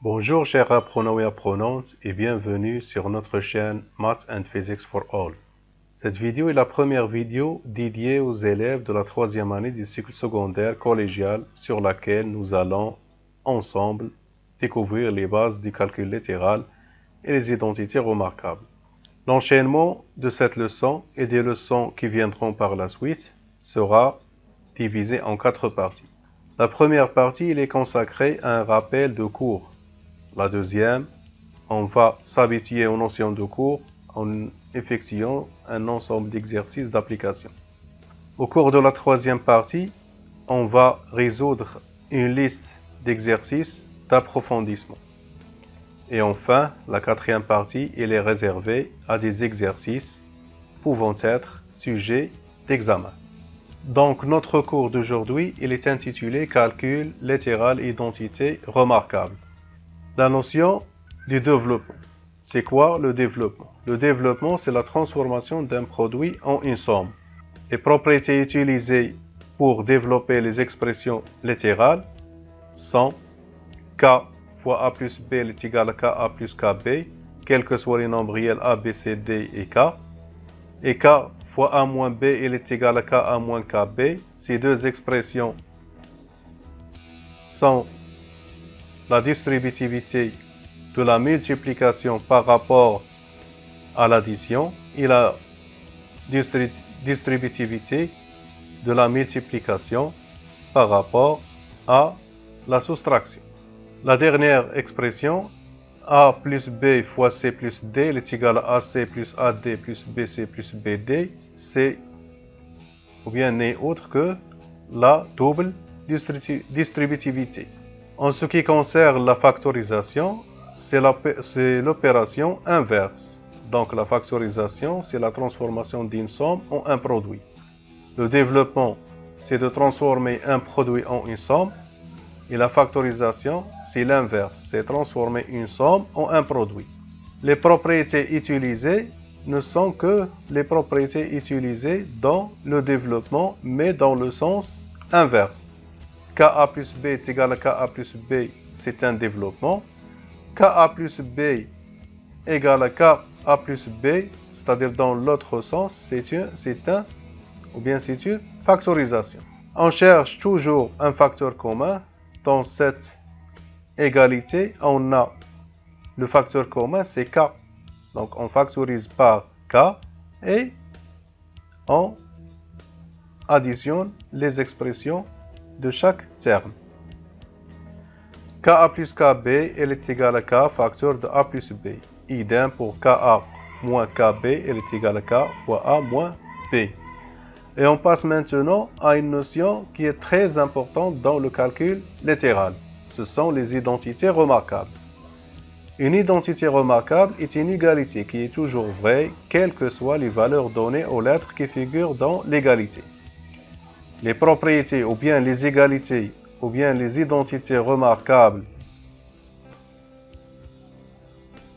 Bonjour chers apprenants et apprenantes et bienvenue sur notre chaîne Maths and Physics for All. Cette vidéo est la première vidéo dédiée aux élèves de la troisième année du cycle secondaire collégial sur laquelle nous allons ensemble découvrir les bases du calcul littéral et les identités remarquables. L'enchaînement de cette leçon et des leçons qui viendront par la suite sera divisé en 4 parties. La première partie est consacrée à un rappel de cours. La deuxième, on va s'habituer aux notions de cours en effectuant un ensemble d'exercices d'application. Au cours de la troisième partie, on va résoudre une liste d'exercices d'approfondissement. Et enfin, la quatrième partie, elle est réservée à des exercices pouvant être sujets d'examen. Donc, notre cours d'aujourd'hui, il est intitulé Calcul littéral identité remarquable. La notion du développement. C'est quoi le développement? Le développement, c'est la transformation d'un produit en une somme. Les propriétés utilisées pour développer les expressions littérales sont K fois A plus B est égal à KA plus KB, quels que soient les nombres réels A, B, C, D et K. Et K fois A moins B est égal à KA moins KB. Ces deux expressions sont la distributivité de la multiplication par rapport à l'addition et la distributivité de la multiplication par rapport à la soustraction. La dernière expression, A plus B fois C plus D est égal à AC plus AD plus BC plus BD, c'est ou bien n'est autre que la double distributivité. En ce qui concerne la factorisation, c'est l'opération inverse. Donc la factorisation, c'est la transformation d'une somme en un produit. Le développement, c'est de transformer un produit en une somme. Et la factorisation, c'est l'inverse, c'est transformer une somme en un produit. Les propriétés utilisées ne sont que les propriétés utilisées dans le développement, mais dans le sens inverse. KA plus B est égal à KA plus B, c'est un développement. KA plus B égale à KA plus B, c'est-à-dire dans l'autre sens, c'est une factorisation. On cherche toujours un facteur commun. Dans cette égalité, on a le facteur commun, c'est K. Donc on factorise par K et on additionne les expressions de chaque terme. KA plus KB, elle est égale à K facteur de A plus B. Idem pour KA moins KB, elle est égale à K fois A moins B. Et on passe maintenant à une notion qui est très importante dans le calcul littéral. Ce sont les identités remarquables. Une identité remarquable est une égalité qui est toujours vraie, quelles que soient les valeurs données aux lettres qui figurent dans l'égalité. Les propriétés ou bien les égalités ou bien les identités remarquables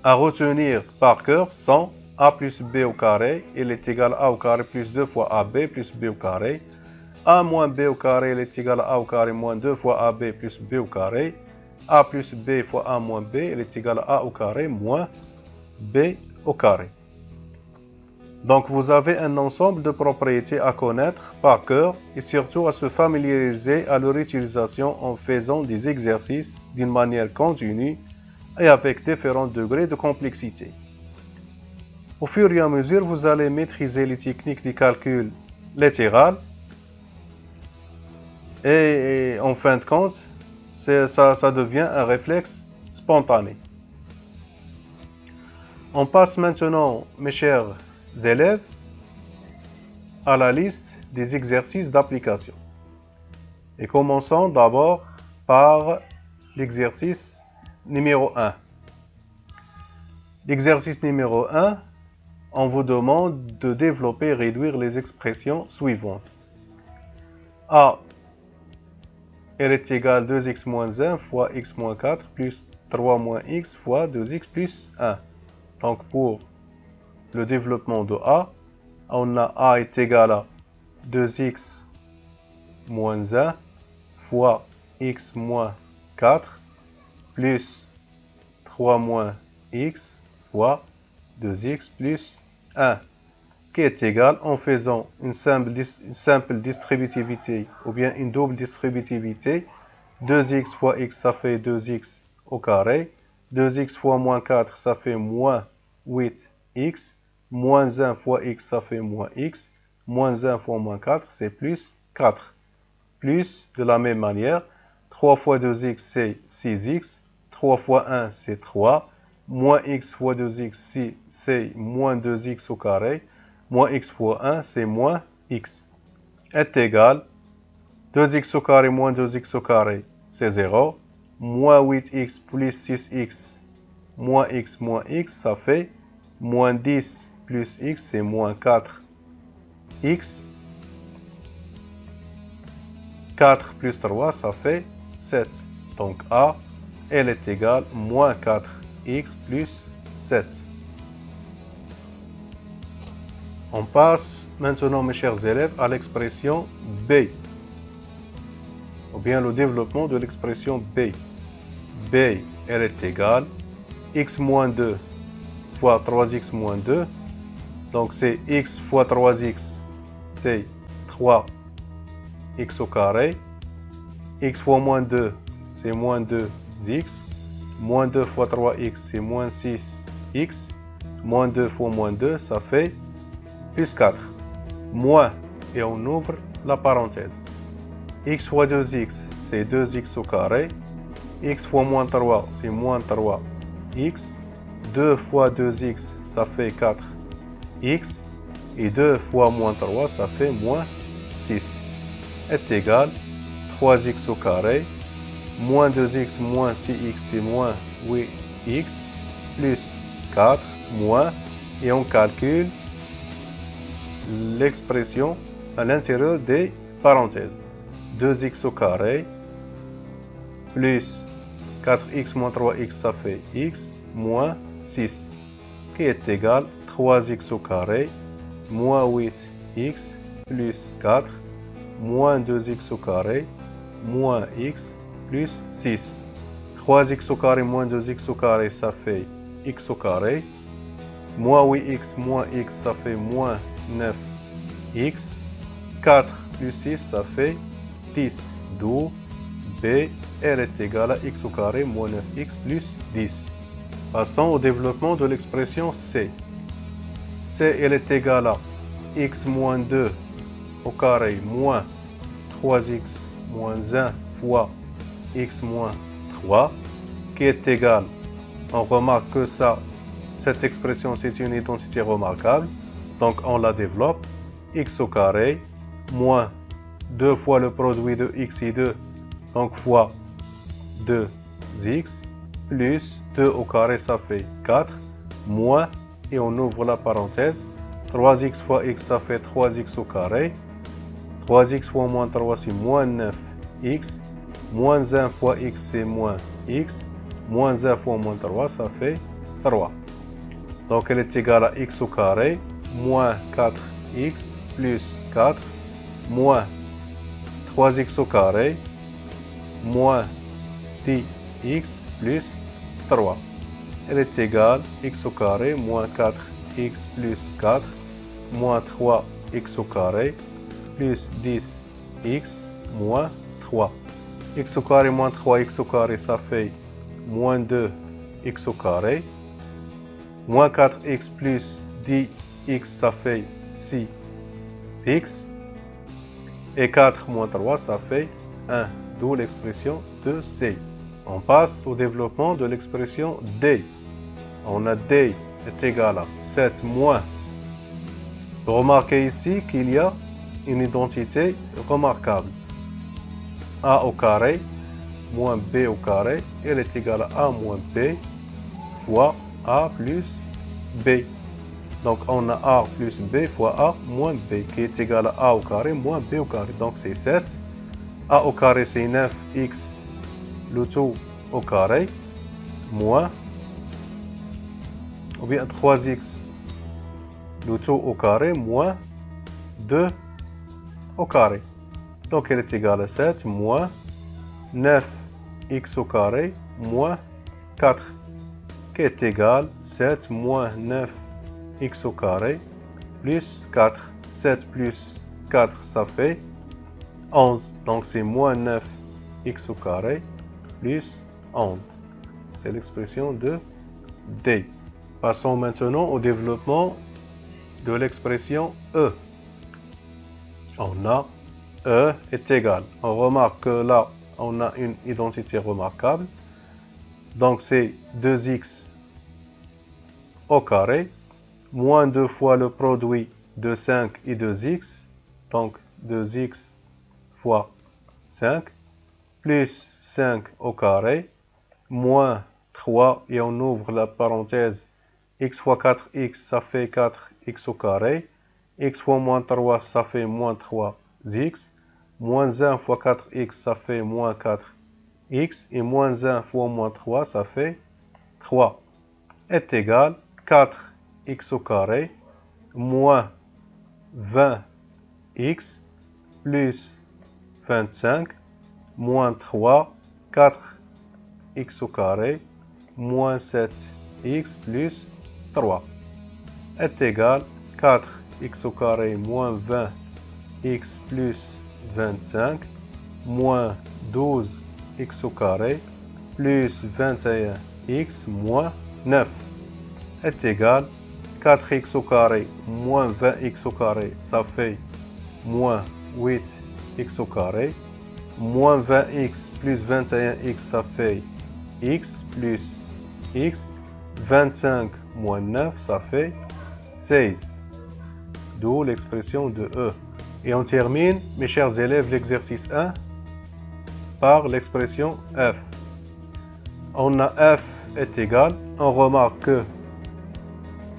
à retenir par cœur sont A plus B au carré, il est égal à A au carré plus 2 fois AB plus B au carré. A moins B au carré, il est égal à A au carré moins 2 fois AB plus B au carré. A plus B fois A moins B, il est égal à A au carré moins B au carré. Donc vous avez un ensemble de propriétés à connaître par cœur et surtout à se familiariser à leur utilisation en faisant des exercices d'une manière continue et avec différents degrés de complexité. Au fur et à mesure, vous allez maîtriser les techniques du calcul littéral et en fin de compte, ça devient un réflexe spontané. On passe maintenant, mes chers élèves, à la liste des exercices d'application. Et commençons d'abord par l'exercice numéro 1. L'exercice numéro 1, on vous demande de développer et réduire les expressions suivantes. A est égal à 2x moins 1 fois x moins 4 plus 3 moins x fois 2x plus 1. Donc pour le développement de A, on a A est égal à 2x moins 1 fois x moins 4 plus 3 moins x fois 2x plus 1, qui est égal, en faisant une simple distributivité ou bien une double distributivité, 2x fois x ça fait 2x au carré, 2x fois moins 4 ça fait moins 8x, moins 1 fois x ça fait moins x, moins 1 fois moins 4 c'est plus 4. Plus, de la même manière, 3 fois 2x c'est 6x, 3 fois 1 c'est 3, moins x fois 2x c'est moins 2x au carré, moins x fois 1 c'est moins x, est égal, 2x au carré moins 2x au carré c'est 0, moins 8x plus 6x moins x, ça fait moins 10 plus x, c'est moins 4x. 4 plus 3, ça fait 7. Donc A, elle est égale moins 4x plus 7. On passe maintenant, mes chers élèves, à l'expression B, ou bien le développement de l'expression B. B, elle est égale x moins 2 fois 3x moins 2. Donc c'est x fois 3x, c'est 3x au carré. X fois moins 2, c'est moins 2x. Moins 2 fois 3x, c'est moins 6x. Moins 2 fois moins 2, ça fait plus 4. Moins, et on ouvre la parenthèse. X fois 2x, c'est 2x au carré. X fois moins 3, c'est moins 3x. 2 fois 2x, ça fait 4x. Et 2 fois moins 3, ça fait moins 6. Est égal 3x au carré. Moins 2x moins 6x, c'est moins 8x. Plus 4, moins. Et on calcule l'expression à l'intérieur des parenthèses. 2x au carré plus 4x moins 3x, ça fait x, moins 6, qui est égal 3x au carré moins 8x plus 4 moins 2x au carré moins x plus 6. 3x au carré moins 2x au carré, ça fait x au carré. Moins 8x moins x, ça fait moins 9x. 4 plus 6, ça fait 10. D'où B, elle est égale à x au carré moins 9x plus 10. Passons au développement de l'expression C. C, elle est égale à x moins 2 au carré moins 3x moins 1 fois x moins 3, qui est égal, on remarque que cette expression c'est une identité remarquable, donc on la développe, x au carré moins 2 fois le produit de x et 2, donc fois 2x, plus 2 au carré ça fait 4, moins, et on ouvre la parenthèse, 3x fois x ça fait 3x au carré, 3x fois moins 3 c'est moins 9x, moins 1 fois x c'est moins x, moins 1 fois moins 3 ça fait 3. Donc elle est égale à x au carré, moins 4x plus 4, moins 3x au carré, moins 10x plus 3. Elle est égale à x au carré, moins 4x plus 4, moins 3x au carré, plus 10x moins 3. X au carré moins 3x au carré, ça fait moins 2x au carré. Moins 4x plus 10x, ça fait 6x. Et 4 moins 3, ça fait 1. D'où l'expression de C. On passe au développement de l'expression D. On a D est égal à 7 moins. Remarquez ici qu'il y a une identité remarquable. A au carré moins B au carré, elle est égale à A moins B fois A plus B. Donc on a A plus B fois A moins B qui est égal à A au carré moins B au carré. Donc c'est 7. A au carré c'est 9x le tout au carré moins, ou bien 3x le tout au carré moins 2 au carré. Donc elle est égale à 7 moins 9x au carré moins 4 qui est égal 7 moins 9x au carré plus 4. 7 plus 4, ça fait 11. Donc c'est moins 9x au carré plus 11. C'est l'expression de D. Passons maintenant au développement de l'expression E. On a E est égal. On remarque que là, on a une identité remarquable. Donc c'est 2x au carré, moins 2 fois le produit de 5 et 2x, donc 2x fois 5, plus 5 au carré, moins 3, et on ouvre la parenthèse, x fois 4x, ça fait 4x au carré, x fois moins 3, ça fait moins 3x, moins 1 fois 4x, ça fait moins 4x, et moins 1 fois moins 3, ça fait 3, est égal 4x au carré, moins 20x, plus 25, moins 3, 4x au carré, moins 7x, plus 3, est égal 4x au carré, moins 20x, plus 25, moins 12x au carré, plus 21x, moins 9, est égal 4x au carré, moins 20x au carré, ça fait moins 8x au carré, moins 20x plus 21x, ça fait x plus x, 25 moins 9, ça fait 16. D'où l'expression de E. Et on termine, mes chers élèves, l'exercice 1 par l'expression f. On a f est égal, on remarque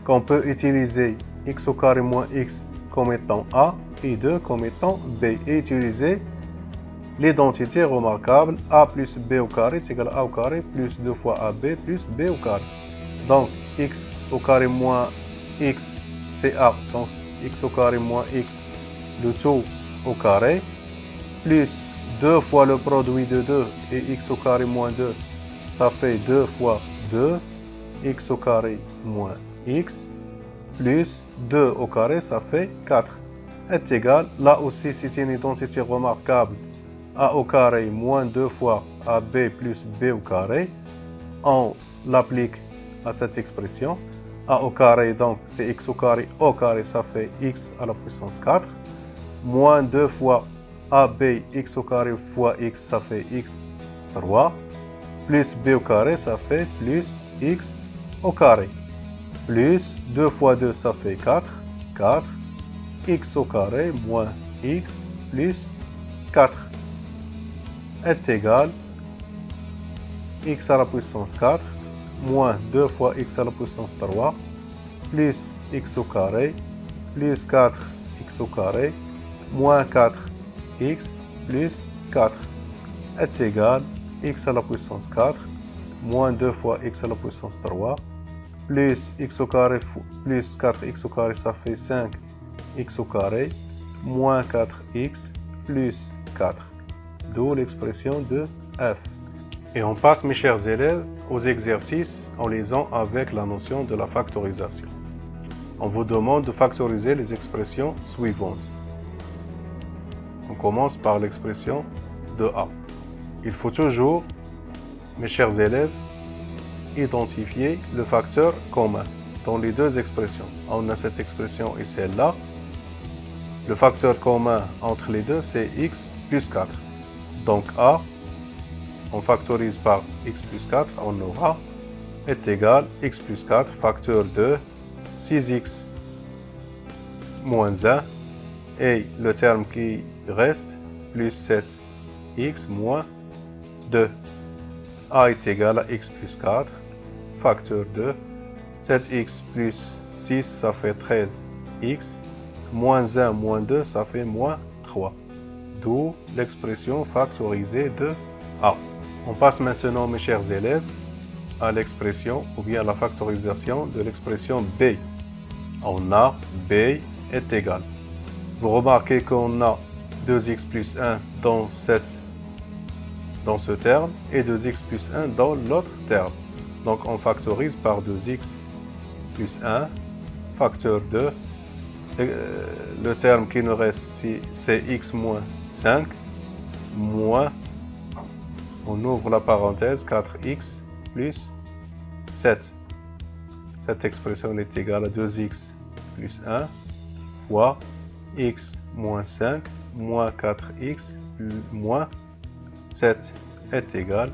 qu'on peut utiliser x au carré moins x comme étant a et 2 comme étant b, et utiliser l'identité remarquable a plus b au carré est égal à a au carré plus 2 fois ab plus b au carré. Donc x au carré moins x c'est a, donc x au carré moins x, le tout au carré, plus 2 fois le produit de 2 et x au carré moins 2, ça fait 2 fois 2, x au carré moins x, plus 2 au carré, ça fait 4, est égal, là aussi c'est une identité remarquable, a au carré moins 2 fois ab plus b au carré, on l'applique à cette expression, a au carré donc c'est x au carré ça fait x à la puissance 4, moins 2 fois ab x au carré fois x ça fait x 3, plus b au carré ça fait plus x au carré, plus 2 fois 2 ça fait 4, 4, x au carré moins x plus 4 est égal x à la puissance 4 moins 2 fois x à la puissance 3 plus x au carré plus 4x au carré moins 4x plus 4 est égal x à la puissance 4 moins 2 fois x à la puissance 3 plus x au carré plus 4x au carré, ça fait 5x au carré moins 4x plus 4. D'où l'expression de f. Et on passe, mes chers élèves, aux exercices en liaison avec la notion de la factorisation. On vous demande de factoriser les expressions suivantes. On commence par l'expression de a. Il faut toujours, mes chers élèves, identifier le facteur commun dans les deux expressions. On a cette expression et celle-là. Le facteur commun entre les deux, c'est x plus 4. Donc a, on factorise par x plus 4, on aura est égal x plus 4 facteur de 6x moins 1 et le terme qui reste plus 7x moins 2. A est égal à x plus 4 facteur de 7x plus 6, ça fait 13x, moins 1 moins 2, ça fait moins 3. D'où l'expression factorisée de a. On passe maintenant, mes chers élèves, à l'expression ou bien à la factorisation de l'expression b. On a b est égal. Vous remarquez qu'on a 2x plus 1 dans ce terme et 2x plus 1 dans l'autre terme. Donc on factorise par 2x plus 1, facteur 2. Le terme qui nous reste ici, c'est x moins 5, moins, on ouvre la parenthèse, 4x plus 7. Cette expression est égale à 2x plus 1 fois x moins 5 moins 4x moins 7 est égal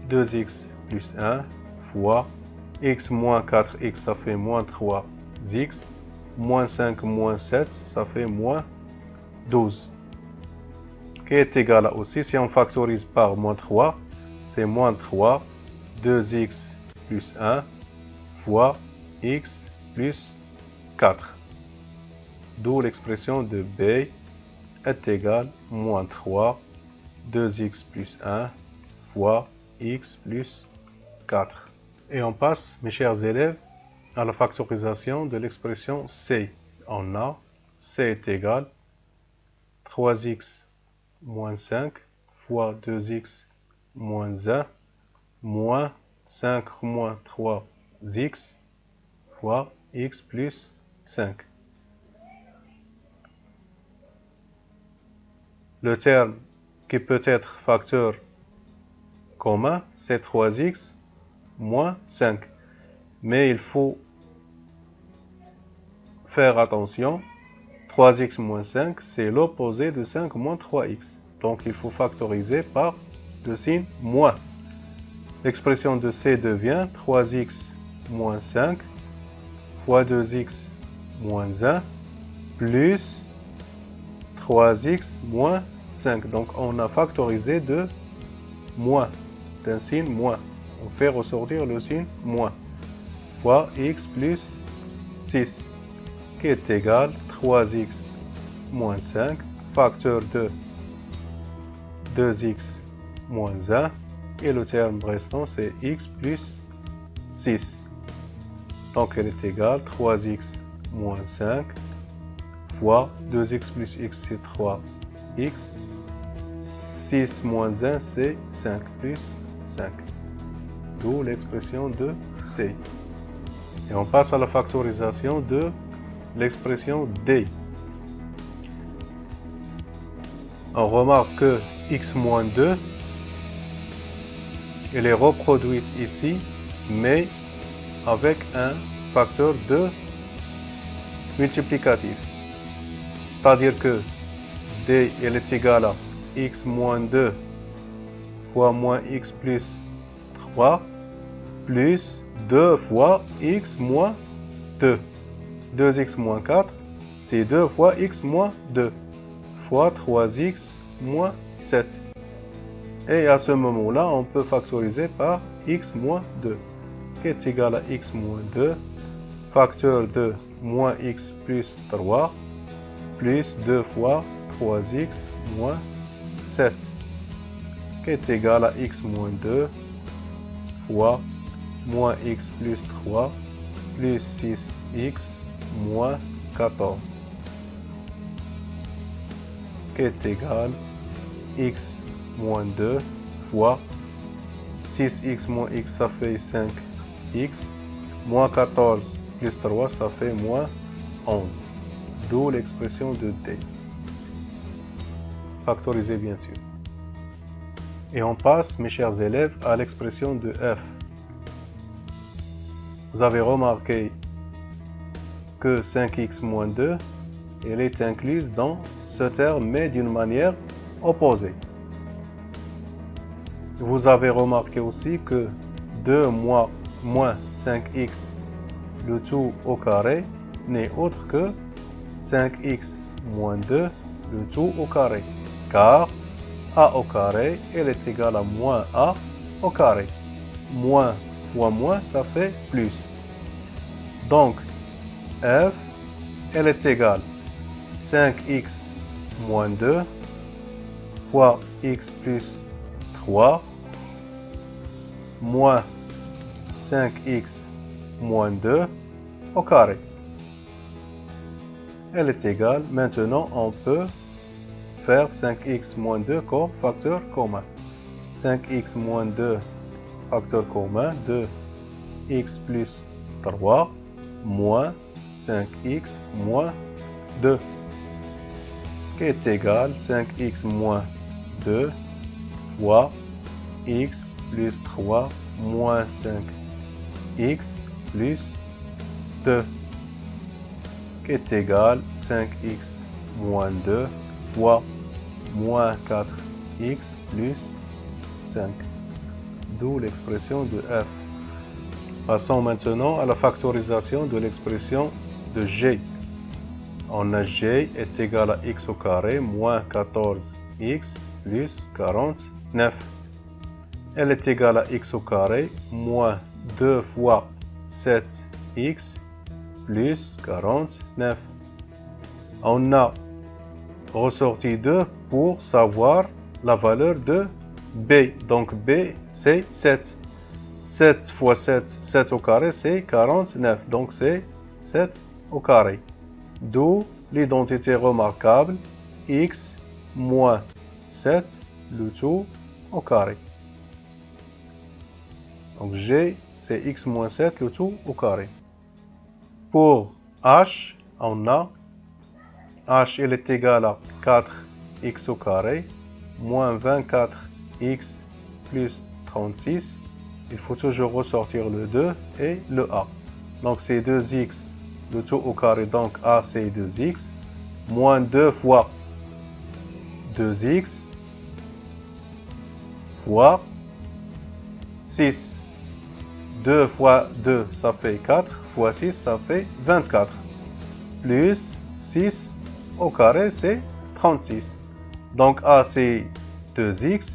2x plus 1 fois x moins 4x, ça fait moins 3x, moins 5 moins 7, ça fait moins 12. Qui est égal à aussi, si on factorise par moins 3, c'est moins 3, 2x plus 1 fois x plus 4. D'où l'expression de b est égale moins 3, 2x plus 1 fois x plus 4. Et on passe, mes chers élèves, à la factorisation de l'expression c. On a c est égal 3x moins 5 fois 2x moins 1 moins 5 moins 3x fois x plus 5. Le terme qui peut être facteur commun, c'est 3x moins 5. Mais il faut faire attention, 3x moins 5, c'est l'opposé de 5 moins 3x. Donc il faut factoriser par le signe moins. L'expression de c devient 3x moins 5 fois 2x moins 1 plus 3x moins 5. Donc on a factorisé de moins, d'un signe moins. On fait ressortir le signe moins fois x plus 6 qui est égal 3x moins 5 facteur de 2x moins 1 et le terme restant c'est x plus 6. Donc elle est égale 3x moins 5 fois 2x plus x c'est 3x, 6 moins 1 c'est 5 plus 5. D'où l'expression de c. Et on passe à la factorisation de l'expression d. On remarque que x moins 2, elle est reproduite ici, mais avec un facteur de multiplicatif. C'est-à-dire que d elle est égale à x moins 2 fois moins x plus 3 plus 2 fois x moins 2. 2x moins 4, c'est 2 fois x moins 2 fois 3x moins 7. Et à ce moment-là, on peut factoriser par x moins 2, qui est égal à x moins 2, facteur de moins x plus 3, plus 2 fois 3x moins 7, qui est égal à x moins 2 fois moins x plus 3 plus 6x moins 14 qui est égal x moins 2 fois 6x moins x ça fait 5x moins 14 plus 3 ça fait moins 11. D'où l'expression de d. Factorisé bien sûr. Et on passe, mes chers élèves, à l'expression de f. Vous avez remarqué que 5x moins 2, elle est incluse dans ce terme, mais d'une manière opposée. Vous avez remarqué aussi que 2 moins 5x, le tout au carré, n'est autre que 5x moins 2, le tout au carré. Car a au carré, elle est égale à moins a au carré. Moins fois moins, ça fait plus. Donc, f, elle est égale 5x moins 2 fois x plus 3 moins 5x moins 2 au carré. Elle est égale, maintenant on peut faire 5x moins 2 comme facteur commun. 5x moins 2 facteur commun, 2 x plus 3 moins 5x moins 2 qui est égal 5x moins 2 fois x plus 3 moins 5x plus 2 qui est égal 5x moins 2 fois moins 4x plus 5. D'où l'expression de f. Passons maintenant à la factorisation de l'expression de g. On a g est égal à x au carré moins 14x plus 49. Elle est égale à x au carré moins 2 fois 7x plus 49. On a ressorti 2 pour savoir la valeur de b. Donc b c'est 7. 7 fois 7, 7 au carré c'est 49. Donc c'est 7 au carré. D'où l'identité remarquable x moins 7 le tout au carré. Donc g c'est x moins 7 le tout au carré. Pour h, on a h il est égal à 4x au carré moins 24x plus 36. Il faut toujours ressortir le 2 et le a. Donc c'est 2x le tout au carré, donc a c'est 2x moins 2 fois 2x fois 6. 2 fois 2 ça fait 4 fois 6 ça fait 24 plus 6 au carré c'est 36. Donc a c'est 2x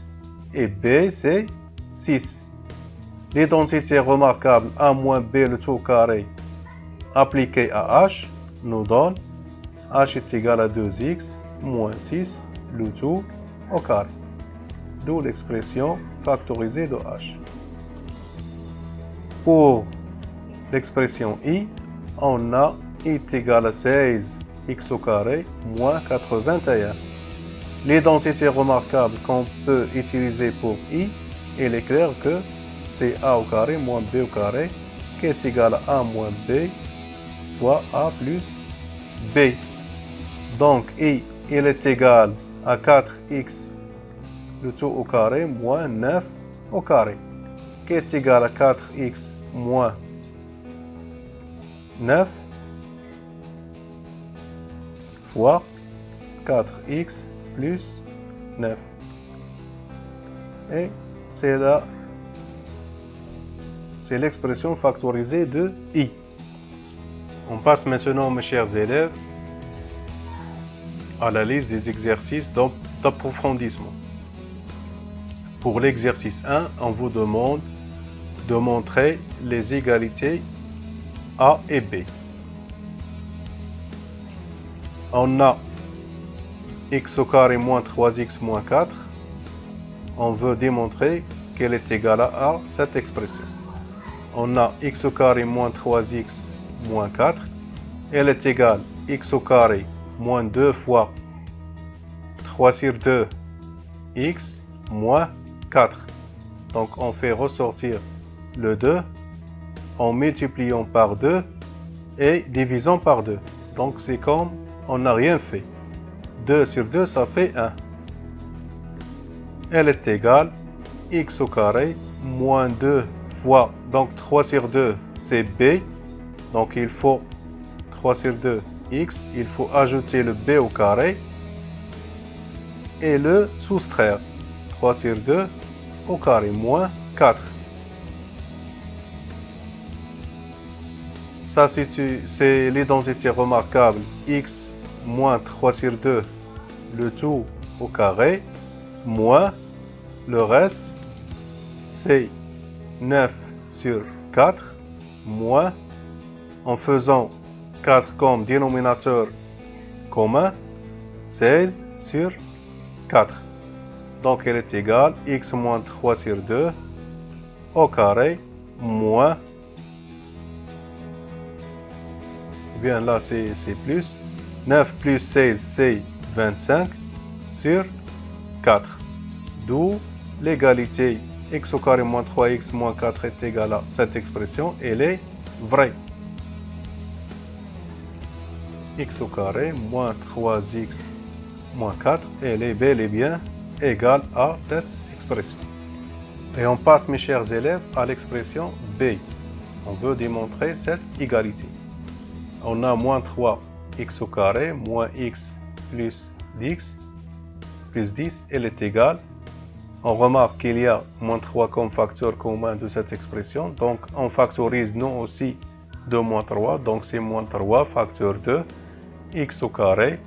et b c'est 6. L'identité remarquable a moins b le tout au carré appliquée à h nous donne h est égal à 2x moins 6 le tout au carré. D'où l'expression factorisée de h. Pour l'expression i, on a i est égal à 16x au carré moins 81. L'identité remarquable qu'on peut utiliser pour i, il est clair que c'est a au carré moins b au carré qui est égal à a moins b fois a plus b. Donc i il est égal à 4x le tout au carré moins 9 au carré qui est égal à 4x moins 9 fois 4x plus 9. Et c'est là, c'est l'expression factorisée de i. On passe maintenant, mes chers élèves, à la liste des exercices d'approfondissement. Pour l'exercice 1, on vous demande de montrer les égalités A et B. On a x au carré moins 3x moins 4. On veut démontrer qu'elle est égale à cette expression. On a x au carré moins 3x moins 4. Elle est égale à x au carré moins 2 fois 3 sur 2 x moins 4. Donc on fait ressortir le 2 en multipliant par 2 et divisant par 2. Donc c'est comme on n'a rien fait. 2 sur 2 ça fait 1. Elle est égale à x au carré moins 2 fois, donc 3 sur 2 c'est b. Donc il faut 3 sur 2 x, il faut ajouter le b au carré et le soustraire. 3 sur 2 au carré moins 4. Ça c'est l'identité remarquable x moins 3 sur 2 le tout au carré moins le reste c'est 9 sur 4 moins en faisant 4 comme dénominateur commun 16 sur 4. Donc elle est égale à x moins 3 sur 2 au carré moins, bien là c'est plus, 9 plus 16 c'est 25 sur 4. D'où l'égalité x au carré moins 3x moins 4 est égal à cette expression, elle est vraie. X au carré moins 3x moins 4, elle est bel et bien égale à cette expression. Et on passe, mes chers élèves, à l'expression B. On veut démontrer cette égalité. On a moins 3x au carré moins x plus 10, elle est égale. On remarque qu'il y a moins 3 comme facteur commun de cette expression. Donc on factorise nous aussi de moins 3. Donc c'est moins 3 facteur de x au carré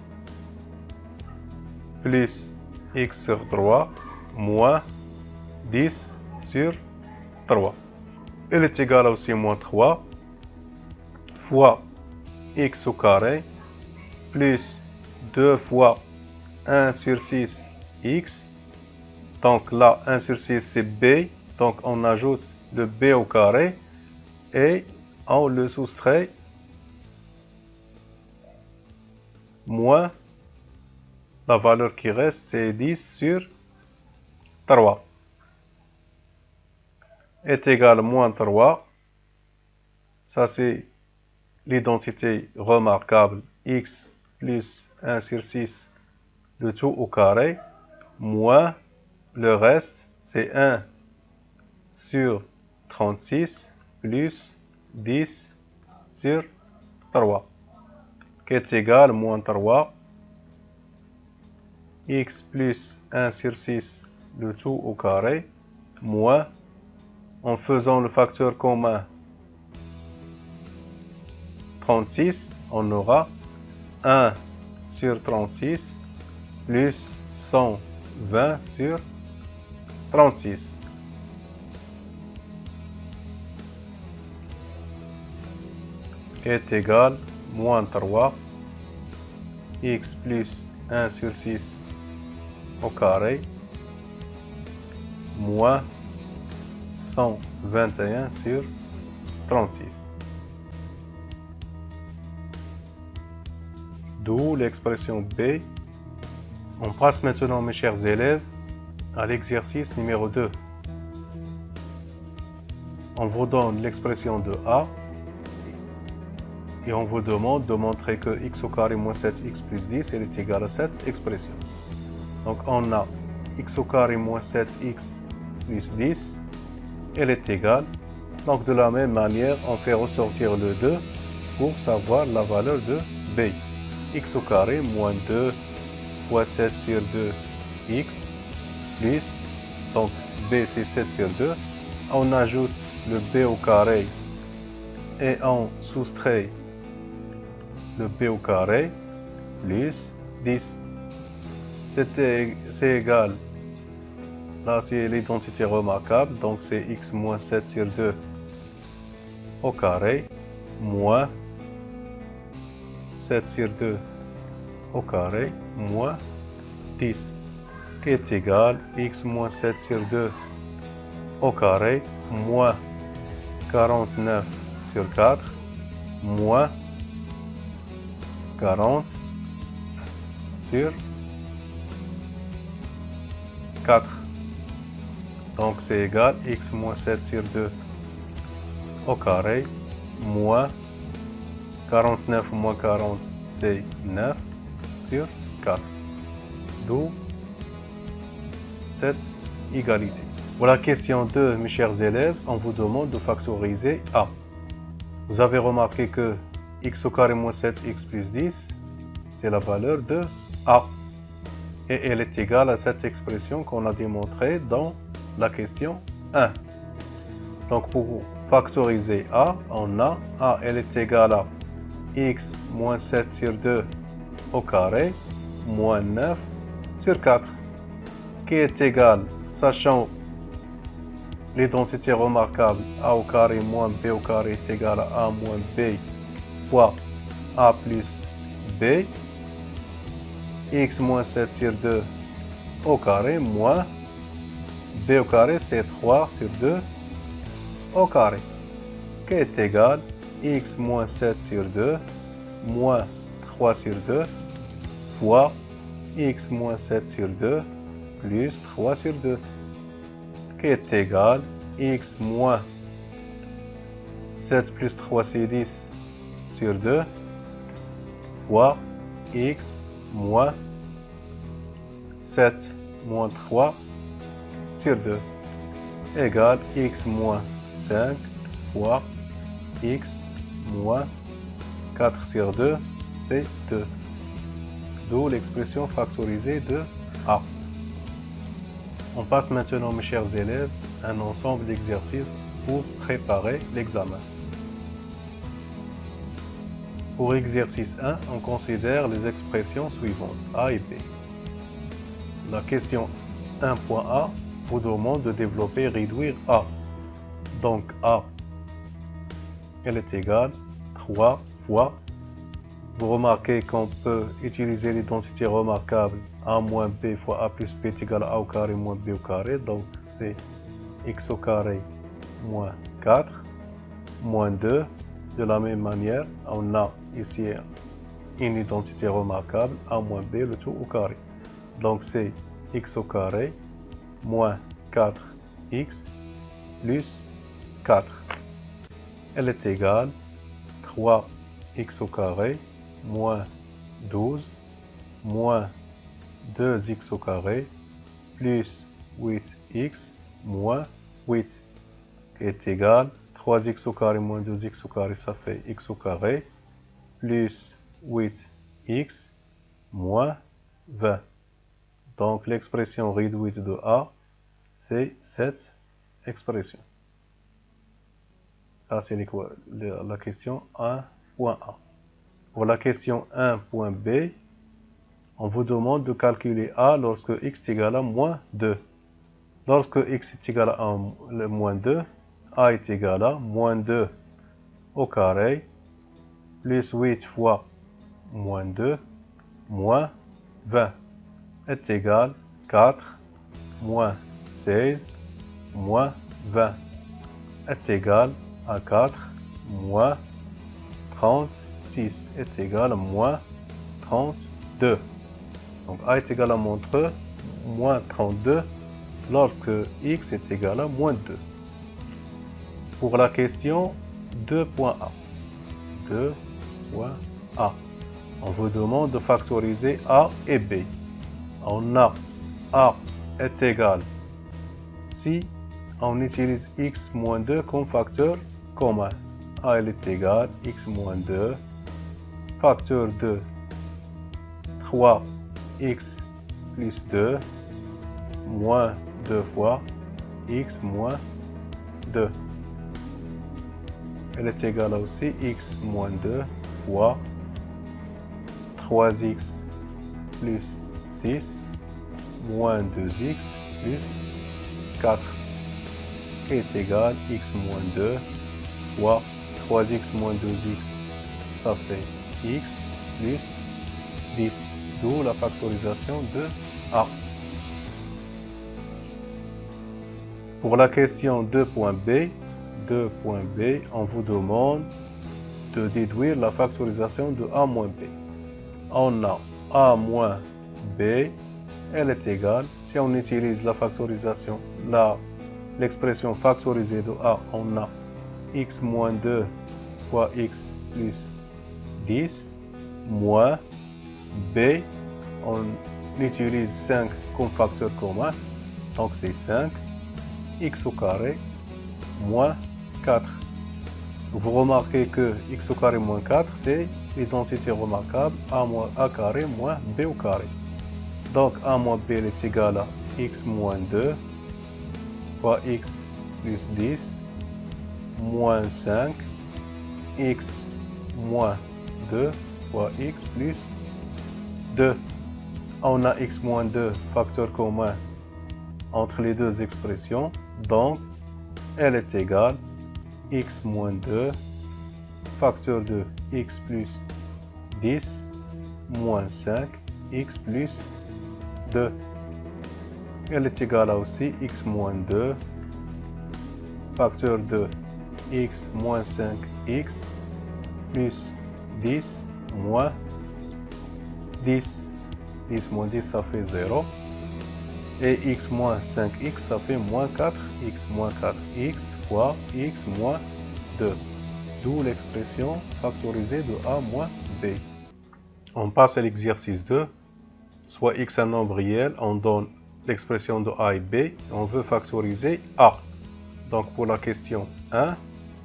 plus x sur 3 moins 10 sur 3. Elle est égale aussi moins 3 fois x au carré plus 2 fois 1 sur 6 x. Donc là, 1 sur 6 c'est b. Donc on ajoute le b au carré et on le soustrait moins la valeur qui reste, c'est 10 sur 3 est égal à moins 3. Ça, c'est l'identité remarquable x plus 1 sur 6, le tout au carré, moins le reste, c'est 1 sur 36 plus 10 sur 3, qui est égal à moins 3. X plus 1 sur 6, le tout au carré, moins, en faisant le facteur commun 36, on aura 1 sur 36 plus 120 sur 36. Qui est égal à moins 3 x plus 1 sur 6 au carré moins 121 sur 36. D'où l'expression B. On passe maintenant, mes chers élèves, à l'exercice numéro 2. On vous donne l'expression de A et on vous demande de montrer que x au carré moins 7x plus 10 elle est égale à cette expression. Donc on a x au carré moins 7x plus 10, elle est égale. Donc de la même manière, on fait ressortir le 2 pour savoir la valeur de B. X au carré moins 2 fois 7 sur 2x plus, donc B c'est 7 sur 2. On ajoute le B au carré et on soustrait le B au carré plus 10. C'est égal. Là, c'est l'identité remarquable. Donc, c'est x moins 7 sur 2 au carré moins 7 sur 2 au carré moins 10 qui est égal à x moins 7 sur 2 au carré moins 49 sur 4 moins 40 sur 4. Donc c'est égal à x moins 7 sur 2 au carré moins 49 moins 40 c'est 9 sur 4. D'où cette égalité. Pour la question 2, mes chers élèves, on vous demande de factoriser A. Vous avez remarqué que x au carré moins 7x plus 10, c'est la valeur de A. Et elle est égale à cette expression qu'on a démontrée dans la question 1. Donc pour factoriser A, on a A, elle est égale à x moins 7 sur 2 au carré moins 9 sur 4, qui est égal, sachant l'identité remarquable A au carré moins B au carré est égal à A moins B fois A plus B, x moins 7 sur 2 au carré moins B au carré c'est 3 sur 2 au carré, qui est égal x moins 7 sur 2 moins 3 sur 2 fois x moins 7 sur 2 plus 3 sur 2, qui qui est égal x moins 7 plus 3 c'est 10 sur 2 fois x moins 7 moins 3 sur 2 égale x moins 5 fois x moins 4 sur 2, c'est 2. D'où l'expression factorisée de A. On passe maintenant, mes chers élèves, à un ensemble d'exercices pour préparer l'examen. Pour exercice 1, on considère les expressions suivantes, A et B. La question 1.A vous demande de développer et réduire A. Donc A, elle est égale 3 fois. Vous remarquez qu'on peut utiliser l'identité remarquable A moins B fois A plus B est égal à A au carré moins B au carré. Donc c'est x au carré moins 4 moins 2. De la même manière, on a ici une identité remarquable A moins B le tout au carré. Donc c'est x au carré moins 4x plus 4. Elle est égale 3x au carré moins 12 moins 2x au carré plus 8x moins 8 qui est égal 3x au carré moins 2x au carré, ça fait x au carré plus 8x moins 20. Donc l'expression réduite de A, c'est cette expression. Ça, c'est la question 1.A. Pour la question 1.B, on vous demande de calculer A lorsque x est égal à moins 2. Lorsque x est égal à moins 2, A est égal à moins 2 au carré plus 8 fois moins 2 moins 20 est égal 4 moins 16 moins 20 est égal à 4 moins 36 est égal à moins 32. Donc A est égal à moins 32 lorsque x est égal à moins 2. Pour la question 2.A. 2.A. On vous demande de factoriser A et B. On a A est égal, si on utilise x moins 2 comme facteur commun. A est égal x moins 2, facteur de 3x plus 2, moins 2 fois x moins 2. Elle est égale aussi x moins 2 fois 3x plus 6 moins 2x plus 4 qui est égal x moins 2 fois 3x moins 2x, ça fait x plus 10, d'où la factorisation de A. Pour la question 2.B, on vous demande de déduire la factorisation de A moins B. On a A moins B, elle est égale, si on utilise la factorisation, l'expression factorisée de A, on a x moins 2 fois x plus 10 moins B, on utilise 5 comme facteur commun, donc c'est 5, x au carré moins 4. Vous remarquez que x au carré moins 4, c'est l'identité remarquable A carré moins B au carré. Donc A moins B est égal à x moins 2 fois x plus 10 moins 5 x moins 2 fois x plus 2. On a x moins 2 facteur commun entre les deux expressions, donc elle est égale x moins 2 facteur de x plus 10 moins 5 x plus 2. Elle est égale à aussi x moins 2 facteur de x moins 5x plus 10 moins 10. 10 moins 10 ça fait 0. Et x moins 5x ça fait moins 4x. x moins 4x fois x moins 2. D'où l'expression factorisée de a moins b. On passe à l'exercice 2. Soit x un nombre réel, on donne l'expression de a et b. On veut factoriser a. Donc pour la question 1,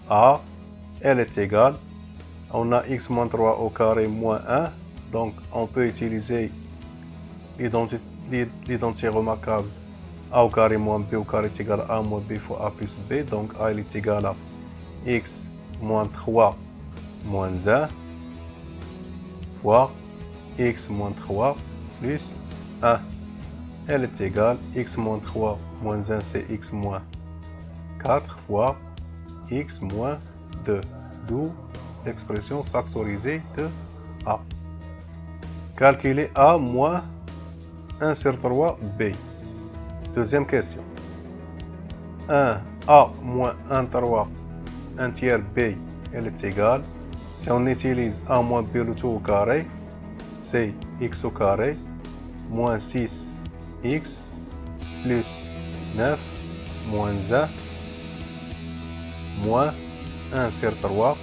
a, elle est égale. On a x moins 3 au carré moins 1. Donc on peut utiliser l'identité remarquable a au carré moins b au carré est égal à a moins b fois a plus b. Donc a est égal à x moins 3 moins 1 fois x moins 3 plus 1. Elle est égale x moins 3 moins 1 c'est x moins 4 fois x moins 2. D'où l'expression factorisée de a. Calculer a moins 1 sur 3 b. Deuxième question. 1 a moins 1 3 1 tiers b, elle est égale. Si on utilise a moins b le tout au carré, c'est x au carré moins 6x plus 9 moins 1 moins 1 sur 3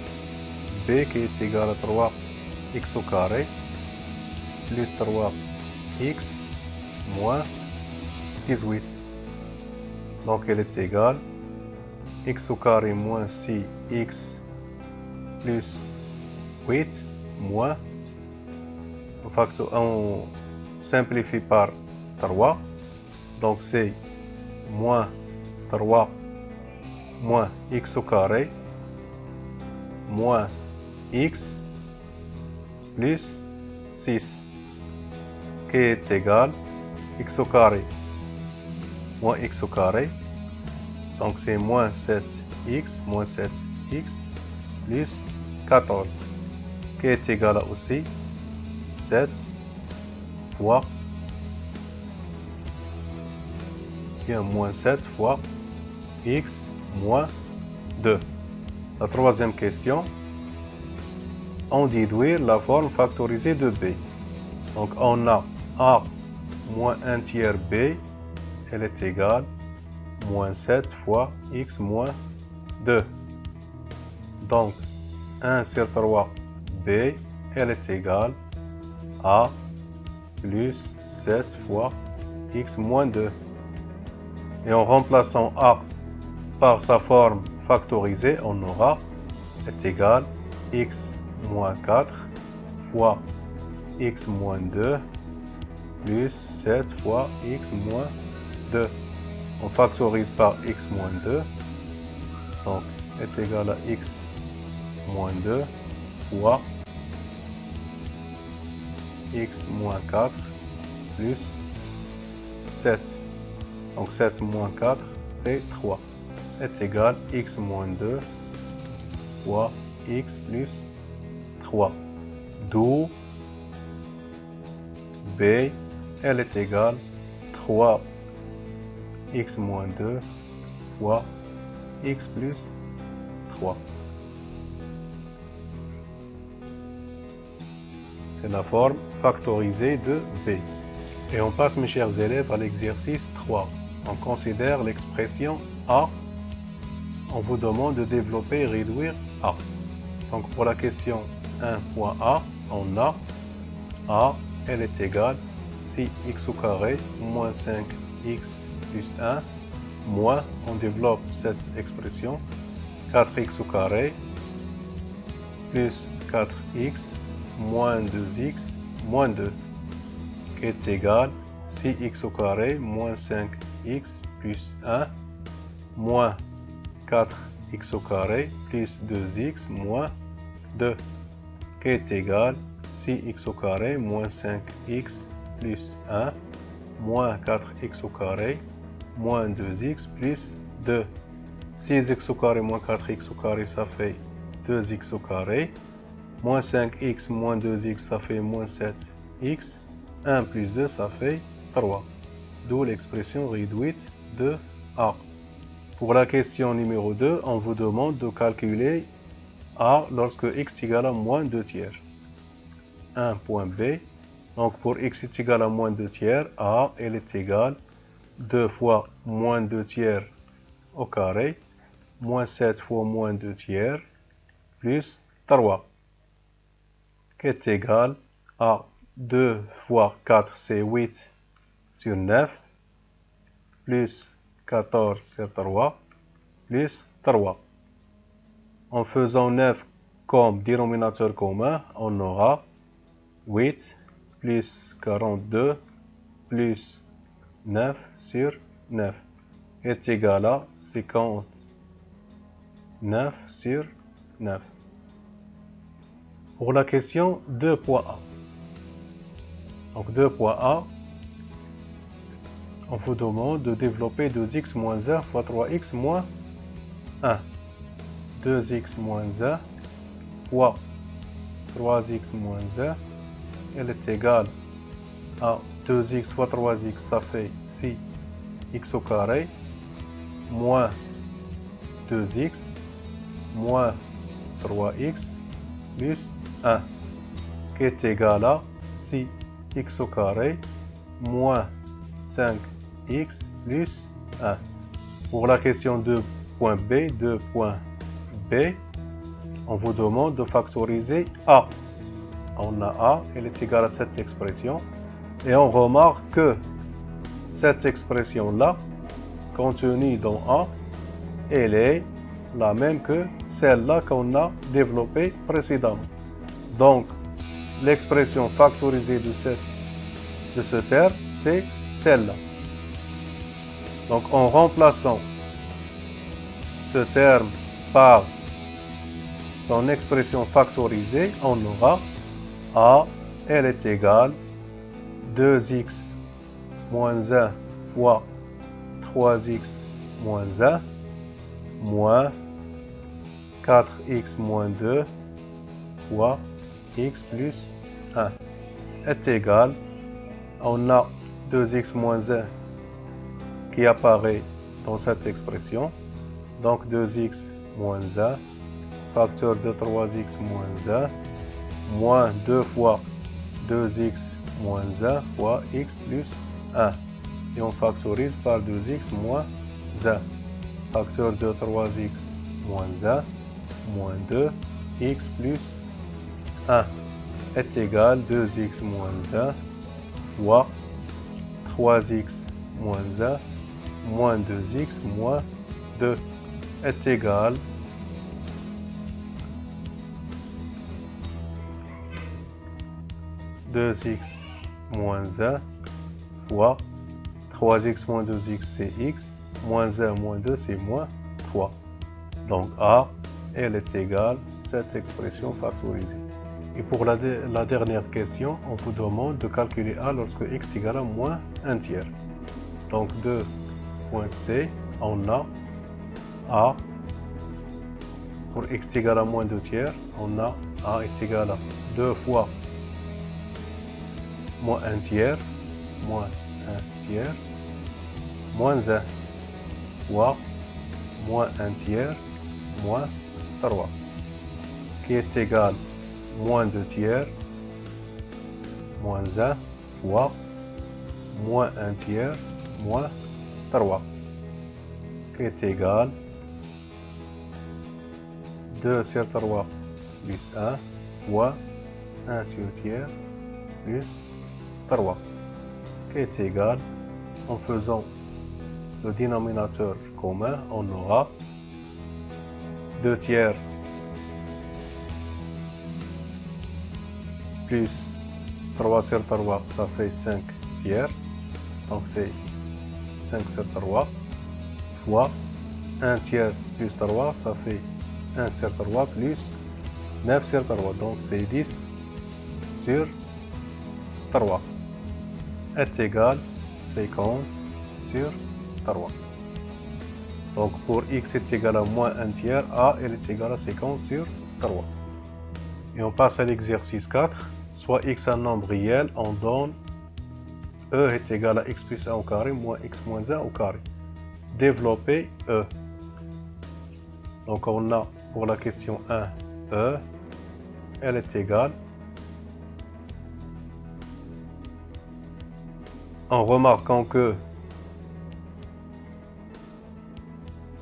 b qui est égal à 3x au carré plus 3x moins 18. Donc elle est égale x au carré moins 6x plus 8 moins, on simplifie par 3, donc c'est moins 3 moins x au carré moins x plus 6 qui est égal x au carré moins x au carré, donc c'est moins 7x moins 7x plus 14 qui est égal à aussi 7 fois moins 7 fois x moins 2. La troisième question, on déduire la forme factorisée de b. Donc on a a moins 1 tiers b, elle est égale moins 7 fois x moins 2. Donc 1 sur 3 b, elle est égale à plus 7 fois x moins 2. Et en remplaçant a par sa forme factorisée, on aura est égal x moins 4 fois x moins 2 plus 7 fois x moins 2. On factorise par x moins 2, donc est égal à x moins 2 fois x moins 4 plus 7. Donc 7 moins 4, c'est 3. Est égal à x moins 2 fois x plus 3. D'où b, elle est égale 3 x moins 2 fois x plus 3. C'est la forme factorisée de b. Et on passe, mes chers élèves, à l'exercice 3. On considère l'expression a. On vous demande de développer et réduire a. Donc pour la question 1.a, on a a, elle est égale 6x au carré moins 5x plus 1 moins, on développe cette expression, 4x au carré plus 4x moins 2x moins 2 qui est égal 6x au carré moins 5x plus 1 moins 4x au carré plus 2x moins 2 qui est égal 6x au carré moins 5x plus 1 moins 4x au carré moins 2x plus 2. 6x au carré moins 4x au carré, ça fait 2x au carré. Moins 5x moins 2x, ça fait moins 7x. 1 plus 2, ça fait 3. D'où l'expression réduite de a. Pour la question numéro 2, on vous demande de calculer a lorsque x est égal à moins 2 tiers. 1.b. Donc pour x est égal à moins 2 tiers, a elle est égale 2 fois moins 2 tiers au carré, moins 7 fois moins 2 tiers, plus 3, qui est égal à 2 fois 4, c'est 8 sur 9, plus 14 sur 3, plus 3. En faisant 9 comme dénominateur commun, on aura 8 plus 42 plus 9 sur 9 est égal à 59 sur 9. Pour la question 2.a. Donc 2.a, on vous demande de développer 2x moins 1 fois 3x moins 1. 2x moins 1 fois 3x moins 1, elle est égale à 2x fois 3x, ça fait 6x au carré, moins 2x, moins 3x, plus 1, qui est égal à 6x au carré, moins 5x, plus 1. Pour la question 2.b, 2.b, on vous demande de factoriser a. On a a, elle est égale à cette expression. Et on remarque que cette expression-là, contenue dans a, elle est la même que celle-là qu'on a développée précédemment. Donc, l'expression factorisée de ce terme, c'est celle-là. Donc, en remplaçant ce terme par son expression factorisée, on aura a, elle est égale 2x moins 1 fois 3x moins 1 moins 4x moins 2 fois x plus 1 est égal, on a 2x moins 1 qui apparaît dans cette expression, donc 2x moins 1 facteur de 3x moins 1 moins 2 fois 2x moins 1 fois x plus 1. Et on factorise par 2x moins 1. Facteur de 3x moins 1 moins 2 x plus 1 est égal 2x moins 1 fois 3x moins 1 moins 2x moins 2 est égal 2x moins 1 fois 3x moins 2x c'est x, moins 1 moins 2 c'est moins 3. Donc a, elle est égale cette expression factorisée. Et pour la dernière question, on vous demande de calculer a lorsque x est égal à moins 1 tiers. Donc 2.c, on a a, pour x égal à moins 2 tiers, on a a est égal à 2 fois moins 1 tiers, moins 1 tiers, moins 1 fois moins 1 tiers, moins 3, qui est égal moins 2 tiers, moins 1 fois moins 1 tiers, moins 3, qui est égal 2 sur 3 plus 1 fois 1 sur tiers plus 3, qui est égal, en faisant le dénominateur commun, on aura 2 tiers plus 3 sur 3, ça fait 5 tiers, donc c'est 5 sur 3, fois 1 tiers plus 3, ça fait 1 sur 3 plus 9 sur 3, donc c'est 10 sur 3 est égal 50 sur 3. Donc pour x est égal à moins 1 tiers, a elle est égale à 50 sur 3. Et on passe à l'exercice 4. Soit x un nombre réel, on donne e est égal à x plus 1 au carré moins x moins 1 au carré. Développer e. Donc on a pour la question 1 e, elle est égale, en remarquant que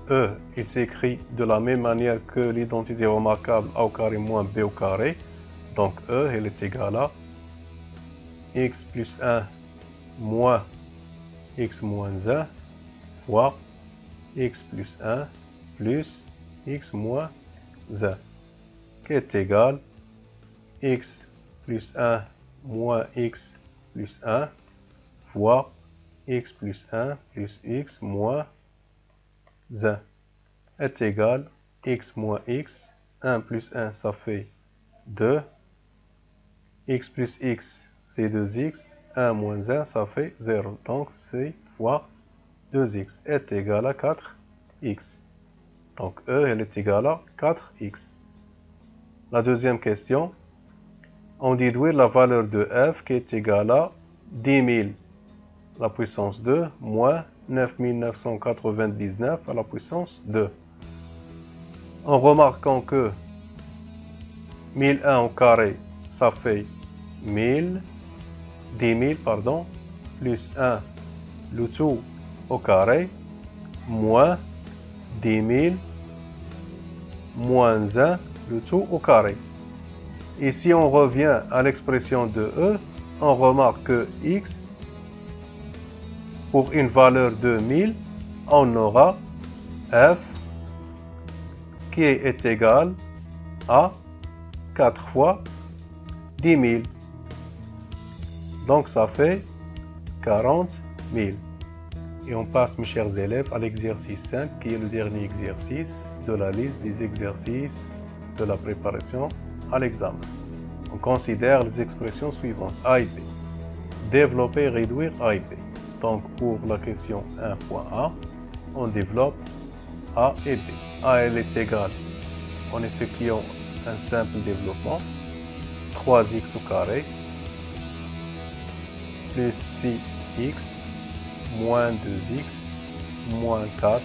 E, il s'écrit de la même manière que l'identité remarquable A au carré moins B au carré. Donc E, elle est égale à x plus 1 moins x moins 1 fois x plus 1 plus x moins 1, qui est égal x plus 1 moins x plus 1 fois x plus 1 plus x moins 1 est égal x moins x, 1 plus 1 ça fait 2, x plus x c'est 2x, 1 moins 1 ça fait 0, donc c'est fois 2x est égal à 4x. Donc E elle est égale à 4x. La deuxième question, on déduit la valeur de f qui est égale à 10 000 à la puissance 2 moins 9 999 à la puissance 2. En remarquant que 1001 au carré, ça fait 10 000 pardon, plus 1, le tout au carré, moins 10 000, moins 1, le tout au carré. Et si on revient à l'expression de E, on remarque que x, pour une valeur de 1000, on aura f qui est égal à 4 fois 10 000. Donc ça fait 40 000. Et on passe, mes chers élèves, à l'exercice 5, qui est le dernier exercice de la liste des exercices de la préparation à l'examen. On considère les expressions suivantes, A et B. Développer et réduire A et B. Donc pour la question 1.A, on développe A et B. A elle est égale, en effectuant un simple développement, 3x au carré plus 6x moins 2x moins 4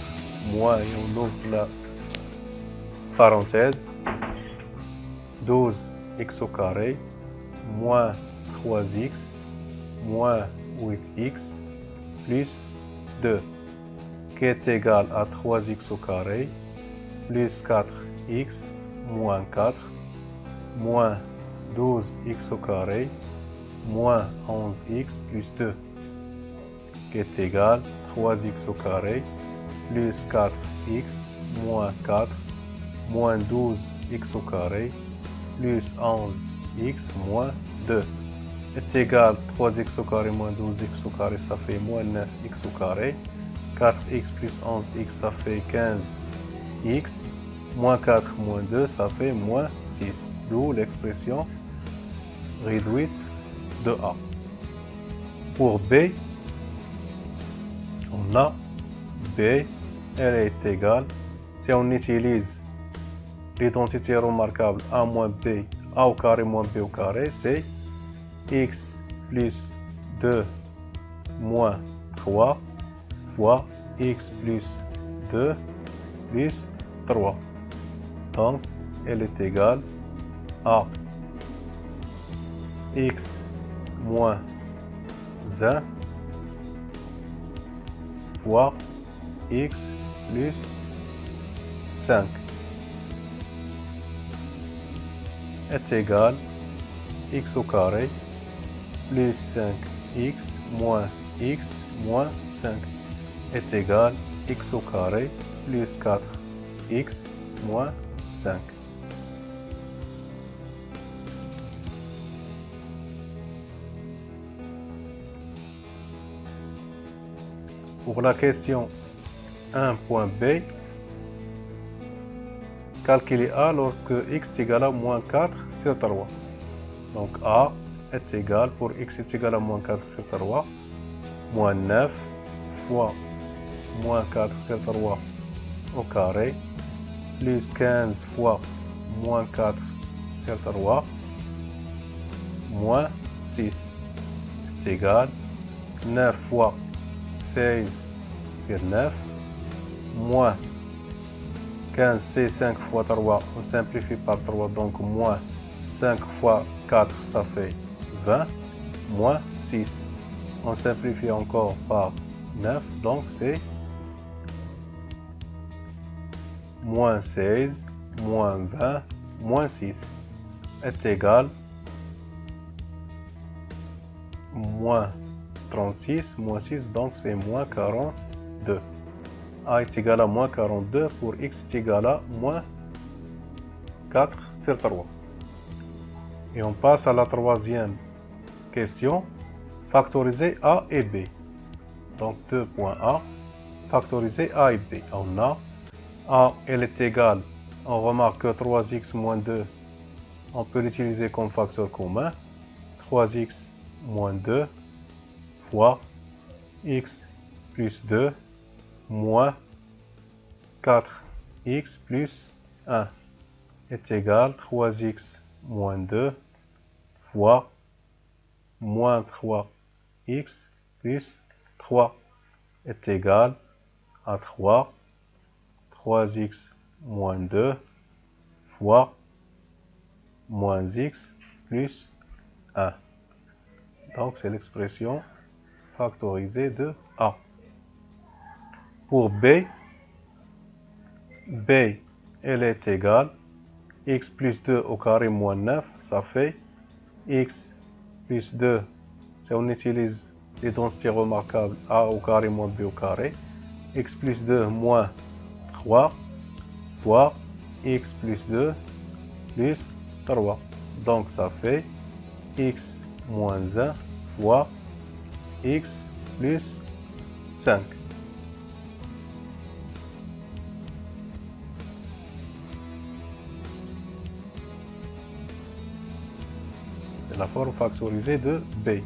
moins, et on ouvre la parenthèse, 12x au carré moins 3x moins 8x plus 2 qui est égal à 3x au carré plus 4x moins 4 moins 12x au carré moins 11x plus 2 qui est égal à 3x au carré plus 4x moins 4 moins 12x au carré plus 11x moins 2 est égal à 3x au carré moins 12x au carré, ça fait moins 9x au carré. 4x plus 11x, ça fait 15x. Moins 4 moins 2, ça fait moins 6. D'où l'expression réduite de A. Pour B, on a B, elle est égale, si on utilise l'identité remarquable A moins B, A au carré moins B au carré, c'est x plus 2 moins 3 fois x plus 2 plus 3. Donc, elle est égale à x moins 1 fois x plus 5 est égal à x au carré plus 5x moins x moins 5 est égal à x au carré plus 4x moins 5. Pour la question 1.b, calculer A lorsque x est égal à moins 4 sur 3. Donc A est égal, pour x est égal à moins 4 sur 3, moins 9 fois moins 4 sur 3 au carré, plus 15 fois moins 4 sur 3, moins 6 est égal, 9 fois 16 sur 9, moins 15, c'est 5 fois 3, on simplifie par 3, donc moins 5 fois 4, ça fait 20, moins 6. On simplifie encore par 9, donc c'est moins 16, moins 20, moins 6 est égal moins 36, moins 6, donc c'est moins 42. A est égal à moins 42 pour x est égal à moins 4 sur 3. Et on passe à la troisième question. Factoriser A et B. Donc 2.A, factoriser A et B. On a A, elle est égale, on remarque que 3x moins 2, on peut l'utiliser comme facteur commun. 3x moins 2 fois x plus 2 moins 4x plus 1 est égal 3x moins 2 fois moins 3x plus 3 est égal à 3x moins 2 fois moins x plus 1. Donc c'est l'expression factorisée de A. Pour B, elle est égale x plus 2 au carré moins 9, ça fait x plus 2, si on utilise les densités remarquables, A au carré moins B au carré, x plus 2 moins 3 fois x plus 2 plus 3. Donc ça fait x moins 1 fois x plus 5. C'est la forme factorisée de B.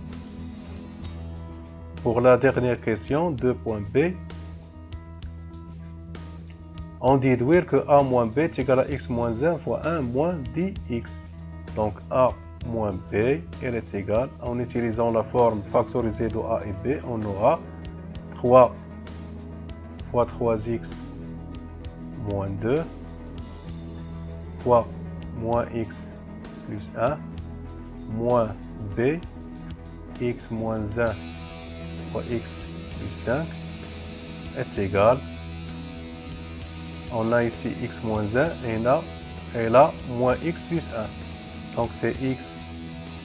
Pour la dernière question, 2.B, on déduire que A moins B est égal à x moins 1 fois 1 moins 10x. Donc A moins B, elle est égale, en utilisant la forme factorisée de A et B, on aura 3 fois 3x moins 2 fois moins x plus 1 moins B, x moins 1 fois x plus 5 est égal, on a ici x moins 1 et là moins x plus 1. Donc c'est x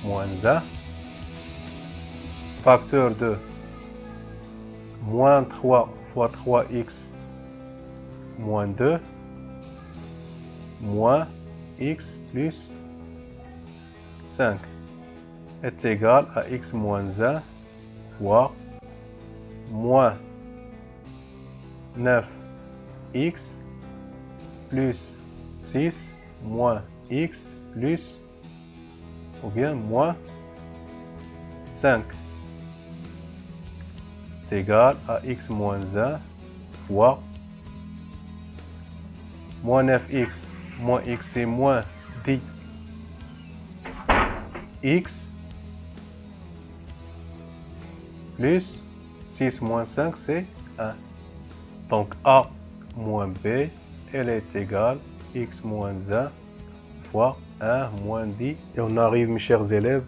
moins 1, facteur de moins 3 fois 3x moins 2, moins x plus 5 est égal à x moins 1 fois moins 9x plus 6 moins x plus ou bien moins 5 est égal à x moins 1 fois moins 9x moins x c'est moins 10x plus 6 moins 5 c'est 1. Donc A moins B, elle est égale x moins 1 fois 1 moins 10. Et on arrive, mes chers élèves,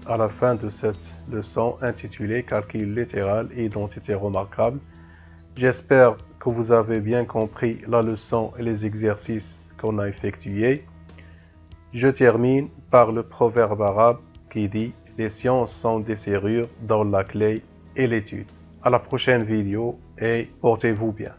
à la fin de cette leçon intitulée Calcul littéral et identité remarquable. J'espère que vous avez bien compris la leçon et les exercices qu'on a effectués. Je termine par le proverbe arabe qui dit « Les sciences sont des serrures dont la clé est l'étude ». À la prochaine vidéo et portez-vous bien.